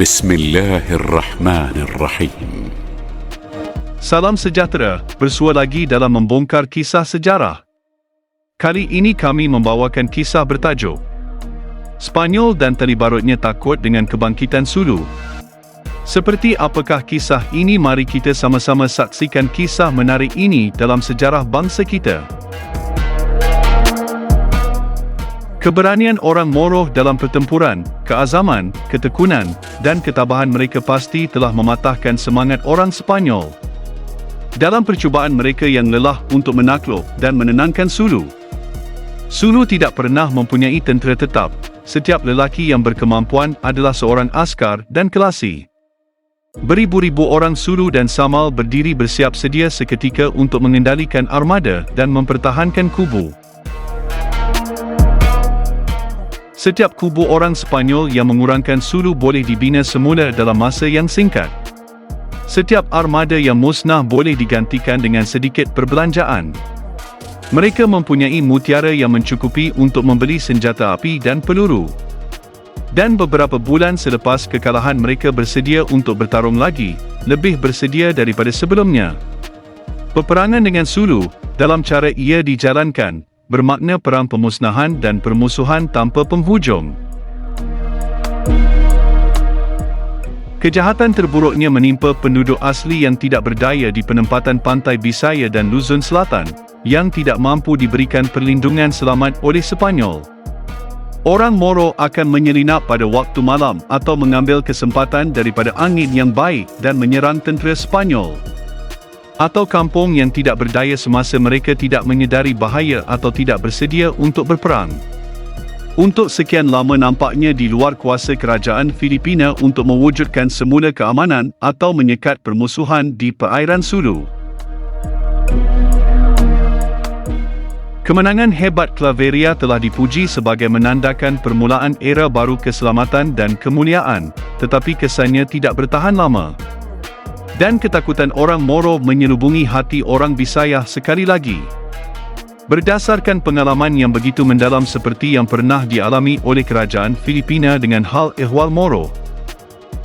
بسم الله الرحمن الرحيم. Salam sejahtera, bersua lagi dalam membongkar kisah sejarah. Kali ini kami membawakan kisah bertajuk Spanyol dan Talibarutnya takut dengan kebangkitan Sulu. Seperti apakah kisah ini? Mari kita sama-sama saksikan kisah menarik ini dalam sejarah bangsa kita. Keberanian orang Moro dalam pertempuran, keazaman, ketekunan, dan ketabahan mereka pasti telah mematahkan semangat orang Sepanyol. Dalam percubaan mereka yang lelah untuk menakluk dan menenangkan Sulu. Sulu tidak pernah mempunyai tentera tetap. Setiap lelaki yang berkemampuan adalah seorang askar dan kelasi. Beribu-ribu orang Sulu dan Samal berdiri bersiap sedia seketika untuk mengendalikan armada dan mempertahankan kubu. Setiap kubu orang Sepanyol yang mengurangkan Sulu boleh dibina semula dalam masa yang singkat. Setiap armada yang musnah boleh digantikan dengan sedikit perbelanjaan. Mereka mempunyai mutiara yang mencukupi untuk membeli senjata api dan peluru. Dan beberapa bulan selepas kekalahan mereka bersedia untuk bertarung lagi, lebih bersedia daripada sebelumnya. Peperangan dengan Sulu, dalam cara ia dijalankan, bermakna perang pemusnahan dan permusuhan tanpa penghujung. Kejahatan terburuknya menimpa penduduk asli yang tidak berdaya di penempatan pantai Bisaya dan Luzon Selatan, yang tidak mampu diberikan perlindungan selamat oleh Sepanyol. Orang Moro akan menyelinap pada waktu malam atau mengambil kesempatan daripada angin yang baik dan menyerang tentera Sepanyol. Atau kampung yang tidak berdaya semasa mereka tidak menyedari bahaya atau tidak bersedia untuk berperang. Untuk sekian lama nampaknya di luar kuasa kerajaan Filipina untuk mewujudkan semula keamanan atau menyekat permusuhan di perairan Sulu. Kemenangan hebat Claveria telah dipuji sebagai menandakan permulaan era baru keselamatan dan kemuliaan, tetapi kesannya tidak bertahan lama. Dan ketakutan orang Moro menyelubungi hati orang Bisaya sekali lagi. Berdasarkan pengalaman yang begitu mendalam seperti yang pernah dialami oleh kerajaan Filipina dengan hal ehwal Moro,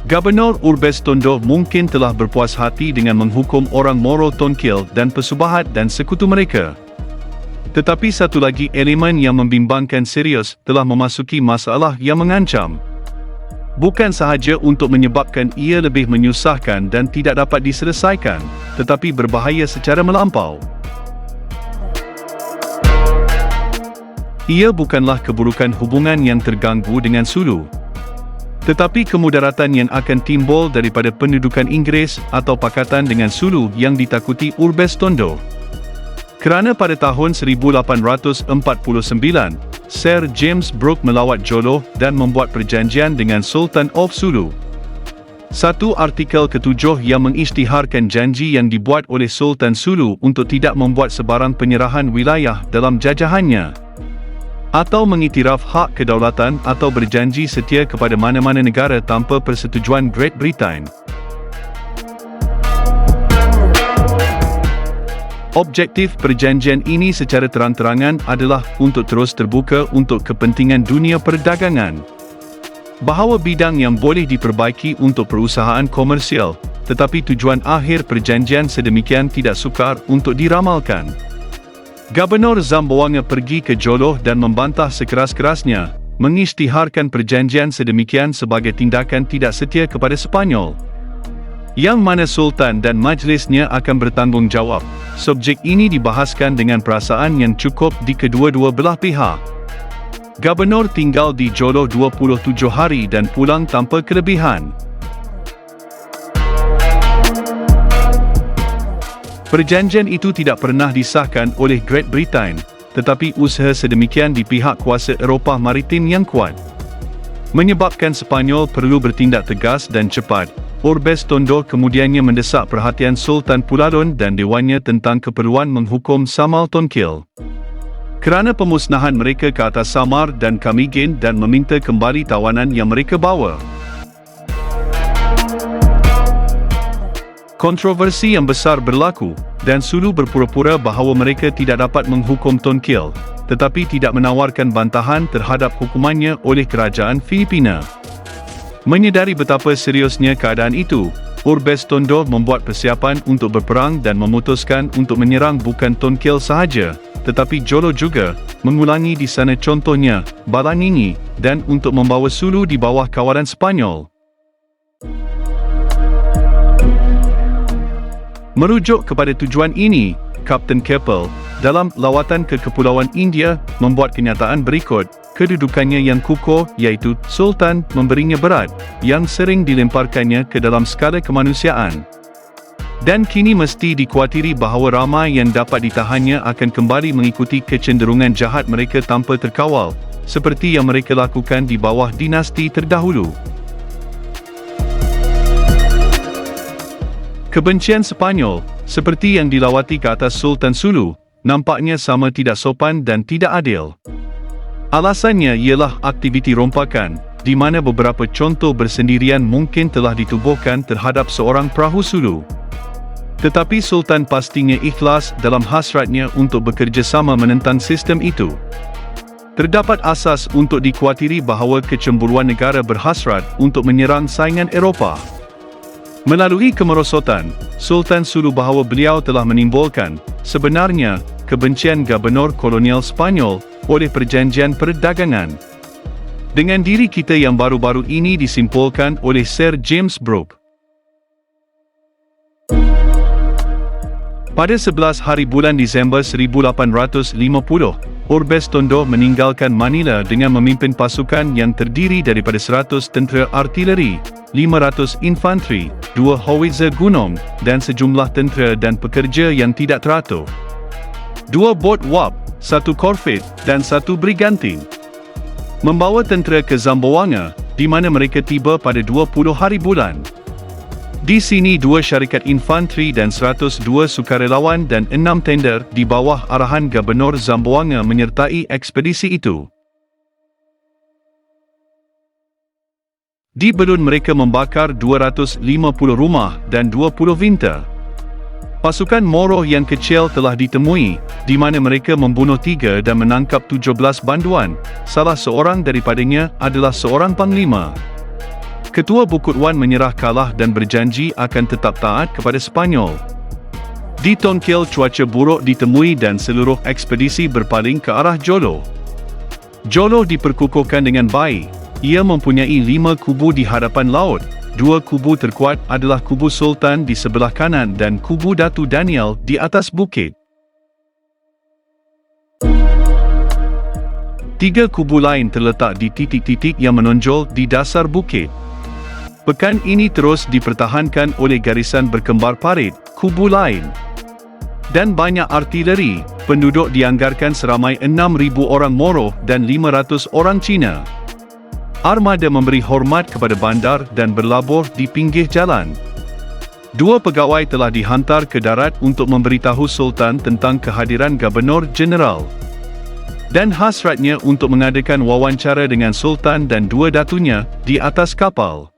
Gubernur Urbes Tondo mungkin telah berpuas hati dengan menghukum orang Moro Tonkil dan Pesubahat dan sekutu mereka. Tetapi satu lagi elemen yang membimbangkan serius telah memasuki masalah yang mengancam. Bukan sahaja untuk menyebabkan ia lebih menyusahkan dan tidak dapat diselesaikan, tetapi berbahaya secara melampau. Ia bukanlah keburukan hubungan yang terganggu dengan Sulu, tetapi kemudaratan yang akan timbul daripada pendudukan Inggeris atau pakatan dengan Sulu yang ditakuti Urbes Tondo. Kerana pada tahun 1849, Sir James Brooke melawat Jolo dan membuat perjanjian dengan Sultan of Sulu. Satu artikel ketujuh yang mengisytiharkan janji yang dibuat oleh Sultan Sulu untuk tidak membuat sebarang penyerahan wilayah dalam jajahannya, atau mengiktiraf hak kedaulatan atau berjanji setia kepada mana-mana negara tanpa persetujuan Great Britain. Objektif perjanjian ini secara terang-terangan adalah untuk terus terbuka untuk kepentingan dunia perdagangan. Bahawa bidang yang boleh diperbaiki untuk perusahaan komersial, tetapi tujuan akhir perjanjian sedemikian tidak sukar untuk diramalkan. Gubernur Zamboanga pergi ke Jolo dan membantah sekeras-kerasnya, mengisytiharkan perjanjian sedemikian sebagai tindakan tidak setia kepada Sepanyol, yang mana Sultan dan majlisnya akan bertanggungjawab. Subjek ini dibahaskan dengan perasaan yang cukup di kedua-dua belah pihak. Gubernur tinggal di Jolo 27 hari dan pulang tanpa kelebihan. Perjanjian itu tidak pernah disahkan oleh Great Britain, tetapi usaha sedemikian di pihak kuasa Eropah Maritim yang kuat menyebabkan Sepanyol perlu bertindak tegas dan cepat. Urbes Tondo kemudiannya mendesak perhatian Sultan Pulalon dan dewannya tentang keperluan menghukum Samal Tonkil kerana pemusnahan mereka ke atas Samar dan Camiguin dan meminta kembali tawanan yang mereka bawa. Kontroversi yang besar berlaku dan Sulu berpura-pura bahawa mereka tidak dapat menghukum Tonkil, tetapi tidak menawarkan bantahan terhadap hukumannya oleh kerajaan Filipina. Menyedari betapa seriusnya keadaan itu, Urbes Tondo membuat persiapan untuk berperang dan memutuskan untuk menyerang bukan Tonkil sahaja, tetapi Jolo juga, mengulangi di sana contohnya, Balangini, dan untuk membawa Sulu di bawah kawalan Sepanyol. Merujuk kepada tujuan ini, Kapten Keppel, dalam lawatan ke Kepulauan India, membuat kenyataan berikut, kedudukannya yang kukuh iaitu Sultan memberinya berat, yang sering dilemparkannya ke dalam skala kemanusiaan. Dan kini mesti dikuatiri bahawa ramai yang dapat ditahannya akan kembali mengikuti kecenderungan jahat mereka tanpa terkawal, seperti yang mereka lakukan di bawah dinasti terdahulu. Kebencian Sepanyol, seperti yang dilawati ke atas Sultan Sulu, nampaknya sama tidak sopan dan tidak adil. Alasannya ialah aktiviti rompakan, di mana beberapa contoh bersendirian mungkin telah ditubuhkan terhadap seorang perahu Sulu. Tetapi Sultan pastinya ikhlas dalam hasratnya untuk bekerjasama menentang sistem itu. Terdapat asas untuk dikuatiri bahawa kecemburuan negara berhasrat untuk menyerang saingan Eropah. Melalui kemerosotan, Sultan Sulu bahawa beliau telah menimbulkan, sebenarnya, kebencian gubernur kolonial Sepanyol oleh perjanjian perdagangan. Dengan diri kita yang baru-baru ini disimpulkan oleh Sir James Brooke. Pada 11 hari bulan Disember 1850, Urbes Tondo meninggalkan Manila dengan memimpin pasukan yang terdiri daripada 100 tentera artileri, 500 infanteri, 2 howitzer gunung, dan sejumlah tentera dan pekerja yang tidak teratur. 2 bot wap, 1 korvet, dan 1 brigantin. Membawa tentera ke Zamboanga, di mana mereka tiba pada 20 hari bulan. Di sini 2 syarikat infanteri dan 102 sukarelawan dan 6 tender di bawah arahan Gubernur Zamboanga menyertai ekspedisi itu. Di Belun mereka membakar 250 rumah dan 20 vinta. Pasukan Moro yang kecil telah ditemui, di mana mereka membunuh 3 dan menangkap 17 banduan, salah seorang daripadanya adalah seorang panglima. Ketua Bukit Wan menyerah kalah dan berjanji akan tetap taat kepada Sepanyol. Di Tonkil cuaca buruk ditemui dan seluruh ekspedisi berpaling ke arah Jolo. Jolo diperkukuhkan dengan baik. Ia mempunyai 5 kubu di hadapan laut. 2 kubu terkuat adalah kubu Sultan di sebelah kanan dan kubu Datu Daniel di atas bukit. 3 kubu lain terletak di titik-titik yang menonjol di dasar bukit. Pekan ini terus dipertahankan oleh garisan berkembar parit, kubu lain. Dan banyak artileri, penduduk dianggarkan seramai 6,000 orang Moro dan 500 orang Cina. Armada memberi hormat kepada bandar dan berlabur di pinggir jalan. 2 pegawai telah dihantar ke darat untuk memberitahu Sultan tentang kehadiran Gubernur Jeneral dan hasratnya untuk mengadakan wawancara dengan Sultan dan 2 datunya di atas kapal.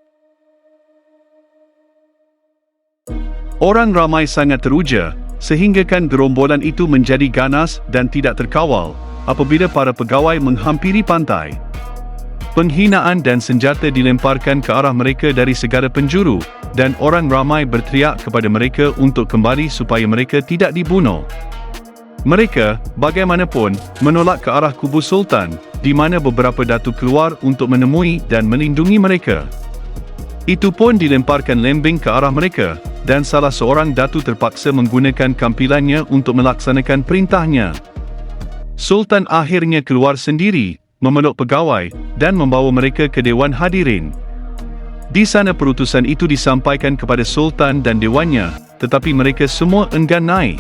Orang ramai sangat teruja, sehinggakan gerombolan itu menjadi ganas dan tidak terkawal apabila para pegawai menghampiri pantai. Penghinaan dan senjata dilemparkan ke arah mereka dari segala penjuru, dan orang ramai berteriak kepada mereka untuk kembali supaya mereka tidak dibunuh. Mereka, bagaimanapun, menolak ke arah kubu Sultan, di mana beberapa datu keluar untuk menemui dan melindungi mereka. Itu pun dilemparkan lembing ke arah mereka, dan salah seorang datu terpaksa menggunakan kampilannya untuk melaksanakan perintahnya. Sultan akhirnya keluar sendiri, memeluk pegawai, dan membawa mereka ke Dewan Hadirin. Di sana perutusan itu disampaikan kepada Sultan dan Dewannya, tetapi mereka semua enggan naik.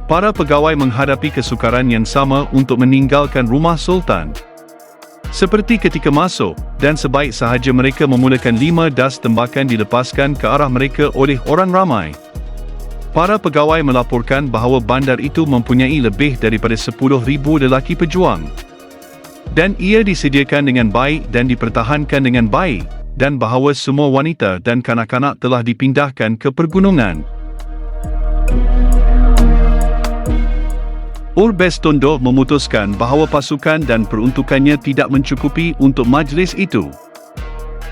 Para pegawai menghadapi kesukaran yang sama untuk meninggalkan rumah Sultan. Seperti ketika masuk, dan sebaik sahaja mereka memulakan 5 das tembakan dilepaskan ke arah mereka oleh orang ramai. Para pegawai melaporkan bahawa bandar itu mempunyai lebih daripada 10,000 lelaki pejuang. Dan ia disediakan dengan baik dan dipertahankan dengan baik, dan bahawa semua wanita dan kanak-kanak telah dipindahkan ke pergunungan. Urbestondo memutuskan bahawa pasukan dan peruntukannya tidak mencukupi untuk majlis itu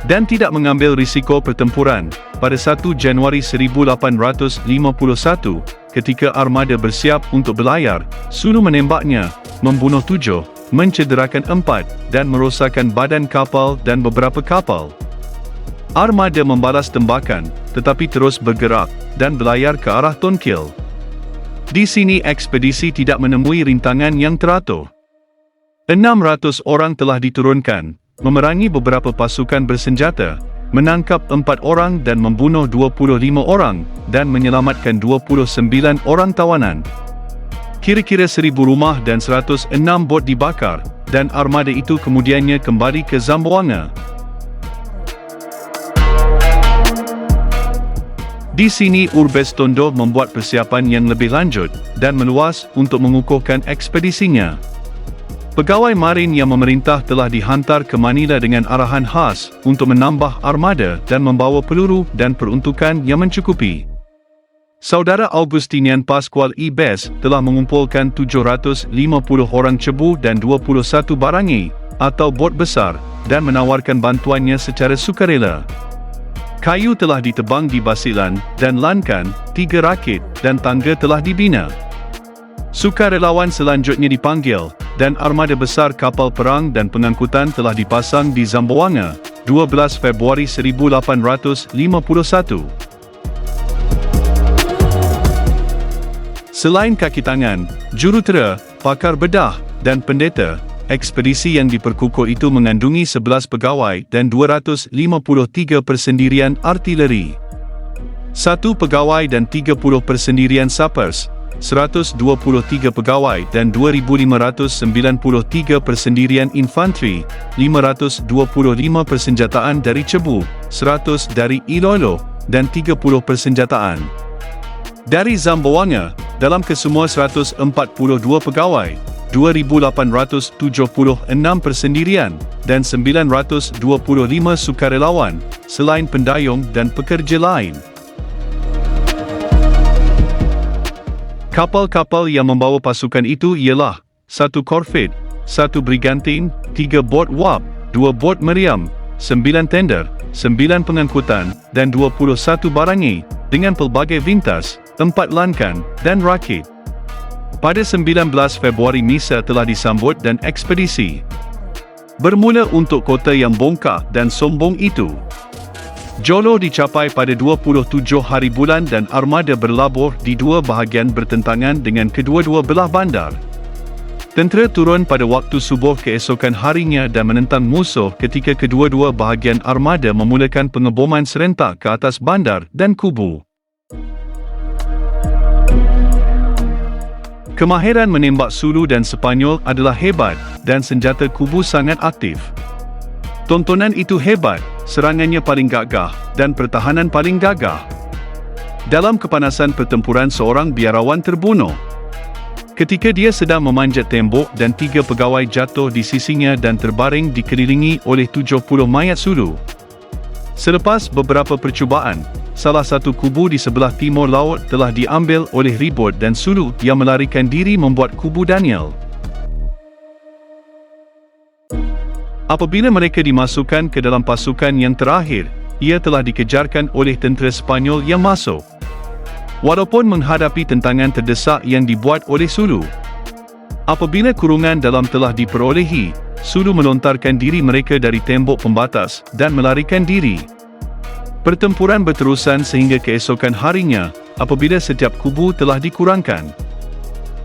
dan tidak mengambil risiko pertempuran. Pada 1 Januari 1851, ketika armada bersiap untuk berlayar, Sulu menembaknya, membunuh 7, mencederakan 4, dan merosakkan badan kapal dan beberapa kapal. Armada membalas tembakan, tetapi terus bergerak dan berlayar ke arah Tonkil. Di sini ekspedisi tidak menemui rintangan yang teratur. 600 orang telah diturunkan, memerangi beberapa pasukan bersenjata, menangkap 4 orang dan membunuh 25 orang, dan menyelamatkan 29 orang tawanan. Kira-kira 1,000 rumah dan 106 bot dibakar, dan armada itu kemudiannya kembali ke Zamboanga. Di sini Urbestondo membuat persiapan yang lebih lanjut dan meluas untuk mengukuhkan ekspedisinya. Pegawai marin yang memerintah telah dihantar ke Manila dengan arahan khas untuk menambah armada dan membawa peluru dan peruntukan yang mencukupi. Saudara Augustinian Pascual Ibes telah mengumpulkan 750 orang cebu dan 21 barangi atau bot besar dan menawarkan bantuannya secara sukarela. Kayu telah ditebang di Basilan dan Lankan, 3 rakit dan tangga telah dibina. Sukarelawan selanjutnya dipanggil, dan armada besar kapal perang dan pengangkutan telah dipasang di Zamboanga, 12 Februari 1851. Selain kaki tangan, jurutera, pakar bedah, dan pendeta, ekspedisi yang diperkukuh itu mengandungi 11 pegawai dan 253 persendirian artileri. 1 pegawai dan 30 persendirian sappers, 123 pegawai dan 2,593 persendirian infanteri, 525 persenjataan dari Cebu, 100 dari Iloilo, dan 30 persenjataan dari Zamboanga. Dalam kesemua 142 pegawai, 2,876 persendirian, dan 925 sukarelawan, selain pendayung dan pekerja lain. Kapal-kapal yang membawa pasukan itu ialah 1 korvet, 1 brigantin, 3 bot wap, 2 bot meriam, 9 tender, 9 pengangkutan, dan 21 barangi, dengan pelbagai vintas, 4 lankan, dan rakit. Pada 19 Februari misa telah disambut dan ekspedisi bermula untuk kota yang bongkak dan sombong itu. Jolo dicapai pada 27 hari bulan dan armada berlabur di 2 bahagian bertentangan dengan kedua-dua belah bandar. Tentera turun pada waktu subuh keesokan harinya dan menentang musuh ketika kedua-dua bahagian armada memulakan pengeboman serentak ke atas bandar dan kubu. Kemahiran menembak Sulu dan Sepanyol adalah hebat dan senjata kubu sangat aktif. Tontonan itu hebat, serangannya paling gagah dan pertahanan paling gagah. Dalam kepanasan pertempuran seorang biarawan terbunuh ketika dia sedang memanjat tembok dan 3 pegawai jatuh di sisinya dan terbaring dikelilingi oleh 70 mayat Sulu. Selepas beberapa percubaan, salah satu kubu di sebelah timur laut telah diambil oleh ribut dan Sulu yang melarikan diri membuat kubu Daniel. Apabila mereka dimasukkan ke dalam pasukan yang terakhir, ia telah dikejarkan oleh tentera Sepanyol yang masuk. Walaupun menghadapi tentangan terdesak yang dibuat oleh Sulu, apabila kurungan dalam telah diperolehi, Sulu melontarkan diri mereka dari tembok pembatas dan melarikan diri. Pertempuran berterusan sehingga keesokan harinya, apabila setiap kubu telah dikurangkan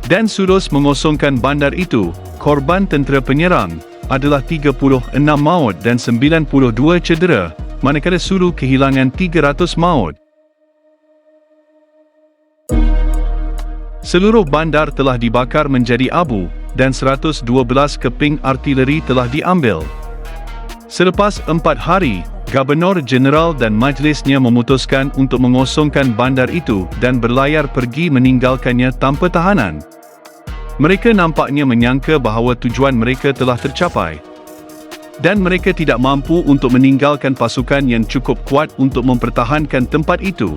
dan Sulus mengosongkan bandar itu. Korban tentera penyerang adalah 36 maut dan 92 cedera, manakala Sulu kehilangan 300 maut. Seluruh bandar telah dibakar menjadi abu dan 112 keping artileri telah diambil. Selepas 4 hari, Gubernur Jeneral dan majlisnya memutuskan untuk mengosongkan bandar itu dan berlayar pergi meninggalkannya tanpa tahanan. Mereka nampaknya menyangka bahawa tujuan mereka telah tercapai, dan mereka tidak mampu untuk meninggalkan pasukan yang cukup kuat untuk mempertahankan tempat itu.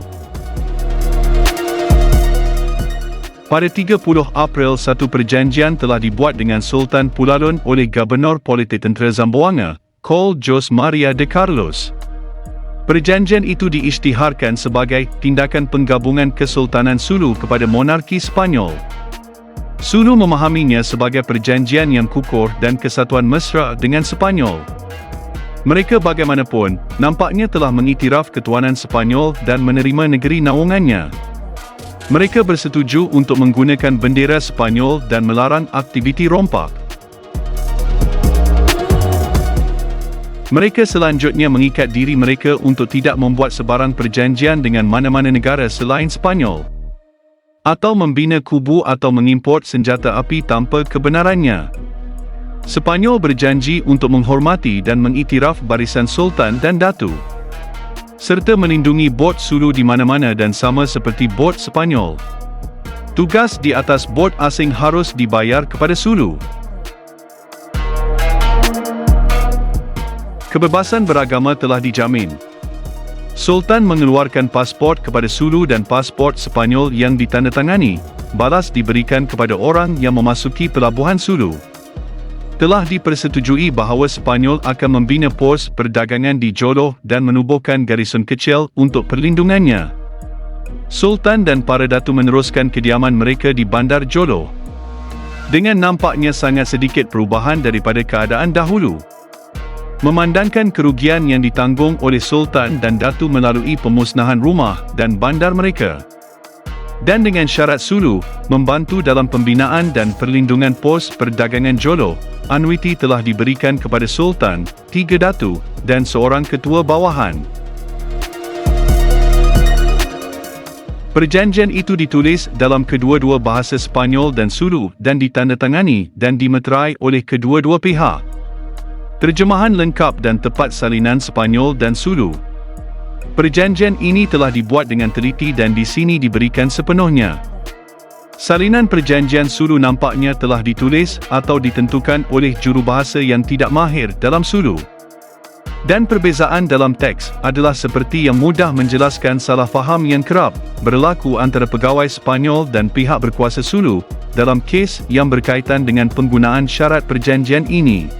Pada 30 April, satu perjanjian telah dibuat dengan Sultan Pulalun oleh Gubernur Politik Tentera Zamboanga, Col Jose Maria de Carlos. Perjanjian itu diisytiharkan sebagai tindakan penggabungan Kesultanan Sulu kepada monarki Sepanyol. Sulu memahaminya sebagai perjanjian yang kukuh dan kesatuan mesra dengan Sepanyol. Mereka bagaimanapun, nampaknya telah mengiktiraf ketuanan Sepanyol dan menerima negeri naungannya. Mereka bersetuju untuk menggunakan bendera Sepanyol dan melarang aktiviti rompak. Mereka selanjutnya mengikat diri mereka untuk tidak membuat sebarang perjanjian dengan mana-mana negara selain Sepanyol, atau membina kubu atau mengimport senjata api tanpa kebenarannya. Sepanyol berjanji untuk menghormati dan mengiktiraf barisan Sultan dan Datu, serta melindungi bot Sulu di mana-mana dan sama seperti bot Sepanyol. Tugas di atas bot asing harus dibayar kepada Sulu. Kebebasan beragama telah dijamin. Sultan mengeluarkan pasport kepada Sulu dan pasport Sepanyol yang ditandatangani, balas diberikan kepada orang yang memasuki pelabuhan Sulu. Telah dipersetujui bahawa Sepanyol akan membina pos perdagangan di Jolo dan menubuhkan garison kecil untuk perlindungannya. Sultan dan para datu meneruskan kediaman mereka di Bandar Jolo, dengan nampaknya sangat sedikit perubahan daripada keadaan dahulu. Memandangkan kerugian yang ditanggung oleh Sultan dan datu melalui pemusnahan rumah dan bandar mereka, dan dengan syarat Sulu membantu dalam pembinaan dan perlindungan pos perdagangan Jolo, anuiti telah diberikan kepada Sultan, 3 datu, dan seorang ketua bawahan. Perjanjian itu ditulis dalam kedua-dua bahasa Sepanyol dan Sulu dan ditandatangani dan dimeterai oleh kedua-dua pihak. Terjemahan lengkap dan tepat salinan Sepanyol dan Sulu. Perjanjian ini telah dibuat dengan teliti dan di sini diberikan sepenuhnya. Salinan perjanjian Sulu nampaknya telah ditulis atau ditentukan oleh jurubahasa yang tidak mahir dalam Sulu. Dan perbezaan dalam teks adalah seperti yang mudah menjelaskan salah faham yang kerap berlaku antara pegawai Sepanyol dan pihak berkuasa Sulu dalam kes yang berkaitan dengan penggunaan syarat perjanjian ini.